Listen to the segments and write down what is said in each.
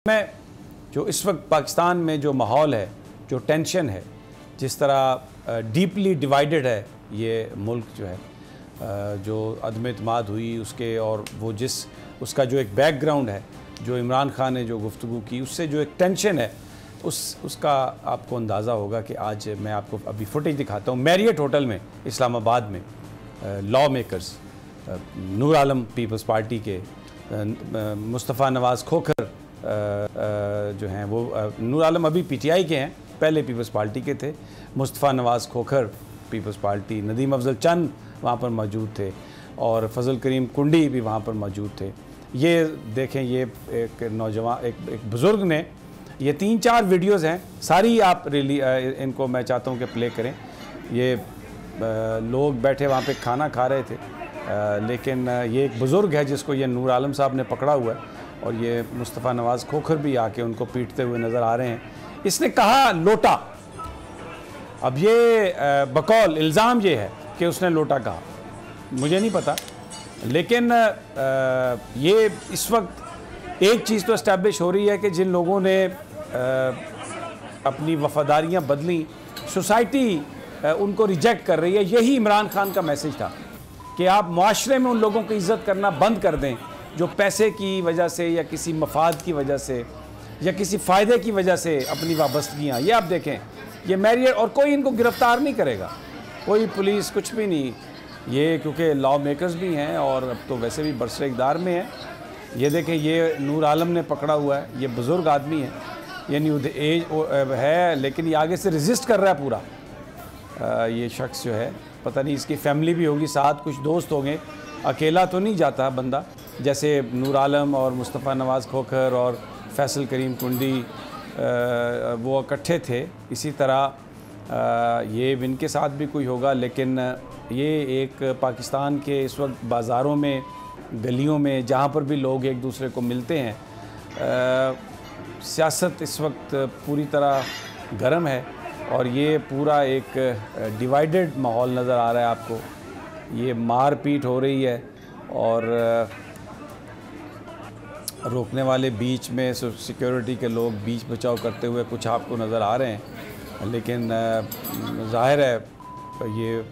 में जो इस वक्त पाकिस्तान में जो माहौल है, जो टेंशन है, जिस तरह डीपली डिवाइडेड है ये मुल्क जो है, जो अदम एतमाद हुई उसके और वो उसका जो एक बैकग्राउंड है, जो इमरान खान ने जो गुफ्तगू की उससे जो एक टेंशन है उसका आपको अंदाज़ा होगा कि आज मैं आपको अभी फुटेज दिखाता हूँ। मैरियट होटल में इस्लामाबाद में law makers, Noor Alam peoples party के, मुस्तफ़ा नवाज़ खोखर जो हैं वो नूर आलम अभी पीटीआई के हैं, पहले पीपल्स पार्टी के थे। मुस्तफ़ा नवाज़ खोखर पीपल्स पार्टी, नदीम अफजल चंद वहाँ पर मौजूद थे और फजल करीम कुंडी भी वहाँ पर मौजूद थे। ये देखें, ये एक नौजवान एक बुज़ुर्ग ने, ये 3-4 वीडियोज़ हैं, सारी आप इनको मैं चाहता हूँ कि प्ले करें। ये लोग बैठे वहाँ पे खाना खा रहे थे, लेकिन ये एक बुज़ुर्ग है जिसको ये नूर आलम साहब ने पकड़ा हुआ है और ये मुस्तफ़ा नवाज़ खोखर भी आके उनको पीटते हुए नज़र आ रहे हैं। इसने कहा लोटा, अब ये बकौल इल्ज़ाम ये है कि उसने लोटा कहा, मुझे नहीं पता, लेकिन ये इस वक्त एक चीज़ तो इस्टेब्लिश हो रही है कि जिन लोगों ने अपनी वफ़ादारियाँ बदली, सोसाइटी उनको रिजेक्ट कर रही है। यही इमरान खान का मैसेज था कि आप मुआशरे में उन लोगों की इज़्ज़त करना बंद कर दें जो पैसे की वजह से या किसी मफाद की वजह से या किसी फ़ायदे की वजह से अपनी वाबस्तगियाँ, ये आप देखें, ये मैरियट, और कोई इनको गिरफ़्तार नहीं करेगा, कोई पुलिस कुछ भी नहीं। ये क्योंकि लॉ मेकर्स भी हैं और अब तो वैसे भी बरसर इक़्तिदार में है। ये देखें, ये नूर आलम ने पकड़ा हुआ है, ये बुज़ुर्ग आदमी है, ये न्यू एज है, लेकिन ये आगे से रेजिस्ट कर रहा है पूरा। ये शख्स जो है, पता नहीं इसकी फैमिली भी होगी, साथ कुछ दोस्त होंगे, अकेला तो नहीं जाता बंदा। जैसे नूर आलम और मुस्तफ़ा नवाज़ खोखर और फैसल करीम कुंडी वो इकट्ठे थे, इसी तरह ये इनके साथ भी कोई होगा। लेकिन ये एक पाकिस्तान के इस वक्त बाज़ारों में, गलियों में, जहाँ पर भी लोग एक दूसरे को मिलते हैं, सियासत इस वक्त पूरी तरह गर्म है और ये पूरा एक डिवाइडेड माहौल नज़र आ रहा है आपको। ये मार पीट हो रही है और रोकने वाले बीच में, सिक्योरिटी के लोग बीच बचाव करते हुए कुछ आपको नज़र आ रहे हैं, लेकिन ज़ाहिर है ये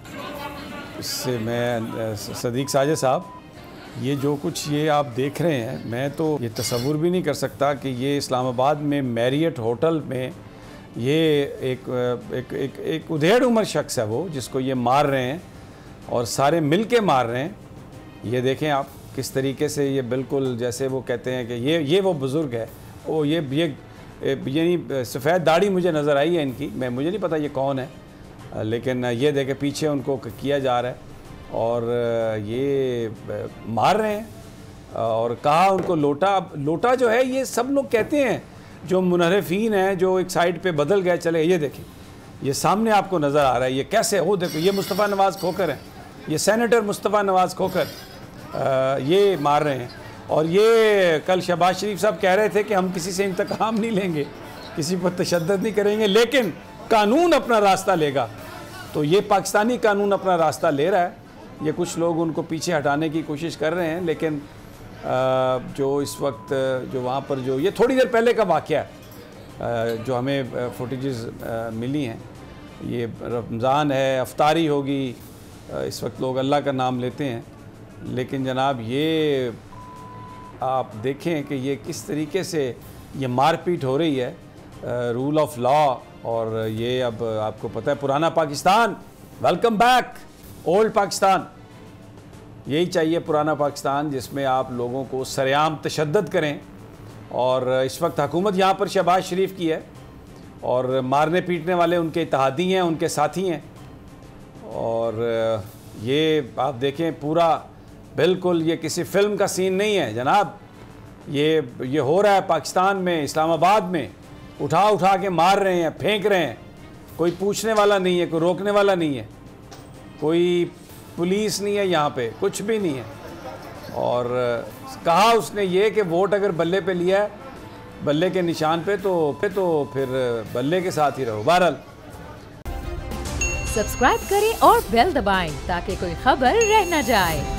इससे मैं सदीक साजिद साहब, ये जो कुछ ये आप देख रहे हैं, मैं तो ये तसव्वुर भी नहीं कर सकता कि ये इस्लामाबाद में मैरियट होटल में ये एक उधेड़ उम्र शख्स है वो, जिसको ये मार रहे हैं और सारे मिल के मार रहे हैं। ये देखें आप किस तरीके से, ये बिल्कुल जैसे वो कहते हैं कि ये वो बुज़ुर्ग है, ओ ये यानी सफ़ेद दाढ़ी मुझे नज़र आई है इनकी, मुझे नहीं पता ये कौन है, लेकिन ये देखें पीछे उनको किया जा रहा है और ये मार रहे हैं और कहा उनको लोटा। लोटा जो है, ये सब लोग कहते हैं जो मुनहरिफीन हैं, जो एक साइड पे बदल गए चले। ये देखें, ये सामने आपको नज़र आ रहा है, ये कैसे हो, देखो ये मुस्तफ़ा नवाज़ खोखर हैं, ये सेनेटर मुस्तफ़ा नवाज़ खोखर ये मार रहे हैं। और ये कल शहबाज शरीफ साहब कह रहे थे कि हम किसी से इंतकाम नहीं लेंगे, किसी पर तशद्दुद नहीं करेंगे, लेकिन कानून अपना रास्ता लेगा। तो ये पाकिस्तानी कानून अपना रास्ता ले रहा है। ये कुछ लोग उनको पीछे हटाने की कोशिश कर रहे हैं, लेकिन जो इस वक्त जो वहाँ पर जो ये थोड़ी देर पहले का वाक़या है, जो हमें फुटेजेस मिली हैं, ये रमज़ान है, अफ्तारी होगी, इस वक्त लोग अल्लाह का नाम लेते हैं, लेकिन जनाब ये आप देखें कि ये किस तरीके से ये मारपीट हो रही है, रूल ऑफ लॉ। और ये अब आपको पता है पुराना Pakistan, welcome back old Pakistan, यही चाहिए पुराना पाकिस्तान, जिसमें आप लोगों को सरेआम तशद्दुद करें। और इस वक्त हुकूमत यहाँ पर शहबाज शरीफ की है और मारने पीटने वाले उनके इत्तेहादी हैं, उनके साथी हैं। और ये आप देखें पूरा बिल्कुल ये किसी फ़िल्म का सीन नहीं है जनाब, ये हो रहा है पाकिस्तान में, इस्लामाबाद में, उठा के मार रहे हैं, फेंक रहे हैं, कोई पूछने वाला नहीं है, कोई रोकने वाला नहीं है, कोई पुलिस नहीं है यहाँ पे, कुछ भी नहीं है। और कहा उसने ये कि वोट अगर बल्ले पे लिया है, बल्ले के निशान पे, तो फिर बल्ले के साथ ही रहो। बहरहाल सब्सक्राइब करें और बेल दबाएं ताकि कोई खबर रह न जाए।